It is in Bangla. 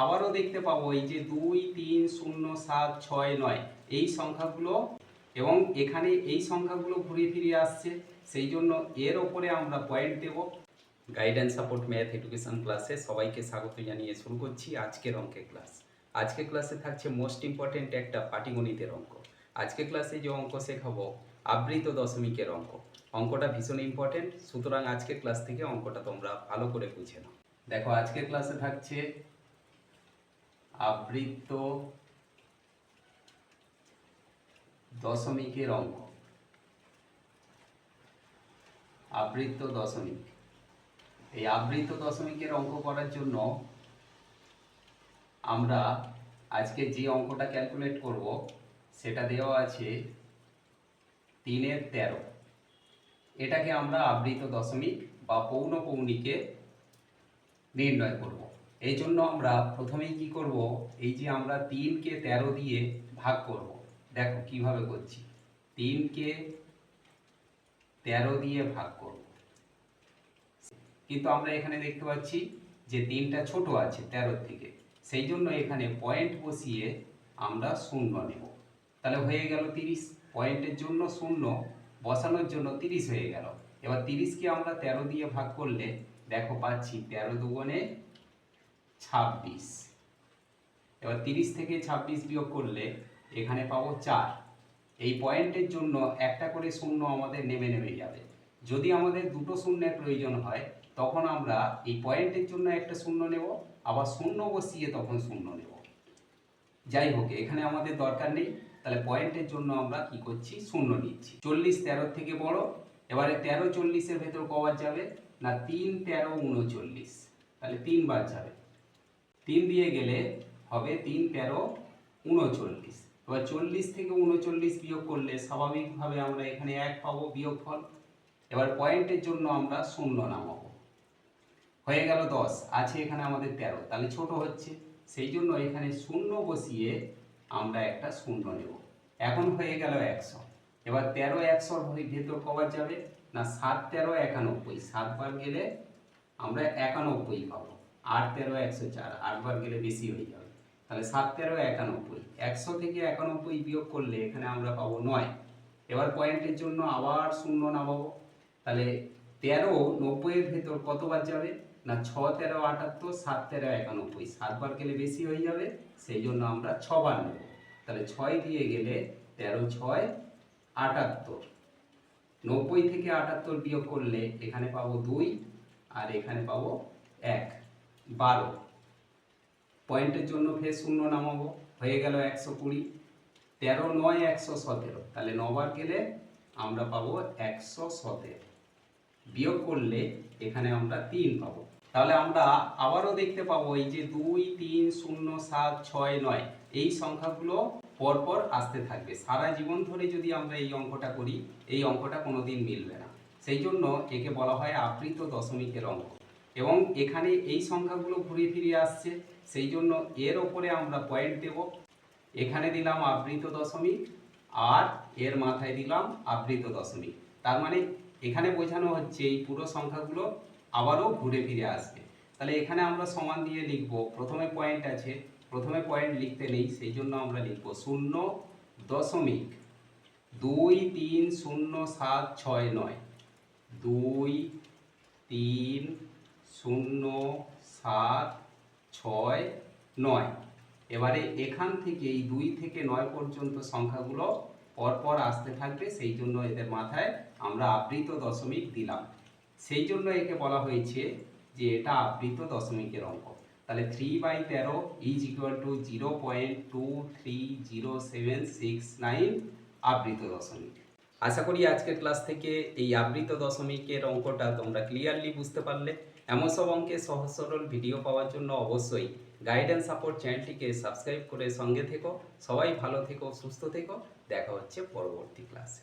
আবারও দেখতে পাবো এই যে 2 3 0 7 6 9 এই সংখ্যাগুলো, এবং এখানে এই সংখ্যাগুলো ঘুরে ফিরে আসছে, সেই জন্য এর ওপরে আমরা পয়েন্ট দেব। গাইডেন্স সাপোর্ট ম্যাথ এডুকেশন ক্লাসে সবাইকে স্বাগত জানিয়ে শুরু করছি আজকের অঙ্কের ক্লাস। আজকের ক্লাসে থাকছে মোস্ট ইম্পর্টেন্ট একটা পাটিগণিতের অঙ্ক। আজকের ক্লাসে যে অঙ্ক শেখাবো আবৃত দশমিকের অঙ্ক। অঙ্কটা ভীষণ ইম্পর্টেন্ট, সুতরাং আজকের ক্লাস থেকে অঙ্কটা তোমরা ভালো করে বুঝে নাও। দেখো আজকের ক্লাসে থাকছে আবৃত দশমিকের অঙ্ক। আবৃত দশমিক, এই আবৃত দশমিকের অঙ্ক করার জন্য আমরা আজকে যে অঙ্কটা ক্যালকুলেট করব সেটা দেওয়া আছে 3 × 13। এটাকে আমরা আবৃত দশমিক বা পৌনঃপৌনিকে নির্ণয় করব। এই জন্য আমরা প্রথমেই কি করব, এই যে আমরা 3কে 13 দিয়ে ভাগ করব। দেখো কিভাবে করছি, 3কে 13 দিয়ে ভাগ করব। কিন্তু আমরা এখানে দেখতে পাচ্ছি যে 3টা ছোট আছে 13 থেকে, সেই জন্য এখানে পয়েন্ট বসিয়ে আমরা 0 নেব। তাহলে হয়ে গেল 30, পয়েন্টের জন্য 0 বসানোর জন্য 30 হয়ে গেল। এবার 30কে আমরা 13 দিয়ে ভাগ করলে দেখো পাচ্ছি 13 দুগুণে 26। এবার 30 থেকে 26 বিয়োগ করলে এখানে পাবো 4। এই পয়েন্টের জন্য একটা করে শূন্য আমাদের নেমে নেমে যাবে। যদি আমাদের দুটো শূন্যের প্রয়োজন হয় তখন আমরা এই পয়েন্টের জন্য একটা শূন্য নেব, আবার শূন্য বসিয়ে তখন শূন্য নেব। যাই হোক, এখানে আমাদের দরকার নেই, তাহলে পয়েন্টের জন্য আমরা কি করছি, শূন্য নিচ্ছি। 40 13 থেকে বড়। এবারে 13 40-এর ভেতর কবার যাবে না, 3 13 39, তাহলে 3 বার যাবে। 3 দিয়ে গেলে হবে 3 13 39। এবার 40 থেকে 39 বিয়োগ করলে স্বাভাবিকভাবে আমরা এখানে 1 পাবো বিয়োগফল। এবার পয়েন্টের জন্য আমরা শূন্য নামাবো। হয়ে গেল 10, আছে এখানে আমাদের 13, তাহলে ছোট হচ্ছে, সেই জন্য এখানে শূন্য বসিয়ে আমরা একটা শূন্য নেব। এখন হয়ে গেল 100। এবার 13 100-র ভেতর কবার যাবে না, 7 13 91, 7 বার গেলে আমরা 91 পাবো। 8 13 104, 8 বার গেলে বেশি হয়ে যাবে, তাহলে 7 13 91। 100 থেকে 91 বিয়োগ করলে এখানে আমরা পাবো 9। এবার পয়েন্টের জন্য আবার শূন্য নামাবো। তাহলে 13 90-এর ভেতর কতবার যাবে না, 6 13 78, 7 13 91, 7 বার গেলে বেশি হয়ে যাবে, সেই জন্য আমরা 6 বার নেব। তাহলে 6 দিয়ে গেলে 13 6 78। 90 থেকে 78 বিয়োগ করলে এখানে পাবো 2, আর এখানে পাবো 1, 12। পয়েন্টের জন্য ফের শূন্য নামাবো। হয়ে গেল 120। 13 9 117, তাহলে 9 বার গেলে আমরা পাবো 117। বিয়োগ করলে এখানে আমরা 3 পাবো। তাহলে আমরা আবারও দেখতে পাবো এই যে 2 3 0 7 6 9 এই সংখ্যাগুলো পরপর আসতে থাকবে। সারা জীবন ধরে যদি আমরা এই অঙ্কটা করি, এই অঙ্কটা কোনোদিন মিলবে না। সেই জন্য একে বলা হয় আবৃত দশমিকের অঙ্ক। এবং এখানে এই সংখ্যাগুলো ঘুরে ফিরে আসছে, সেই জন্য এর ওপরে আমরা পয়েন্ট দেব। এখানে দিলাম আবৃত দশমিক, আর এর মাথায় দিলাম আবৃত দশমিক। তার মানে এখানে বোঝানো হচ্ছে এই পুরো সংখ্যাগুলো আবারও ঘুরে ফিরে আসবে। তাহলে এখানে আমরা সমান দিয়ে লিখব। প্রথমে পয়েন্ট আছে, প্রথমে পয়েন্ট লিখতে নেই, সেই জন্য আমরা লিখব 0.2 3 0 7 6 9, 2 3 0 7 6 9। এবারে এখান থেকে এই 2 থেকে 9 পর্যন্ত সংখ্যাগুলো পরপর আসতে থাকবে, সেই জন্য এদের মাথায় আমরা আবৃত দশমিক দিলাম। সেই জন্য একে বলা হয়েছে যে এটা আবৃত দশমিকের অঙ্ক। তাহলে 3/13 ইজ ইকুয়াল টু 0.230769 আবৃত দশমিক। আশা করি আজকের ক্লাস থেকে এই আবৃত দশমিকের অঙ্কটা তোমরা ক্লিয়ারলি বুঝতে পারলে। এমন সব অঙ্কের সহজ সরল ভিডিও পাওয়ার জন্য অবশ্যই গাইডেন্স সাপোর্ট চ্যানেলটিকে সাবস্ক্রাইব করে সঙ্গে থেকো। সবাই ভালো থেকো, সুস্থ থেকো। দেখা হচ্ছে পরবর্তী ক্লাসে।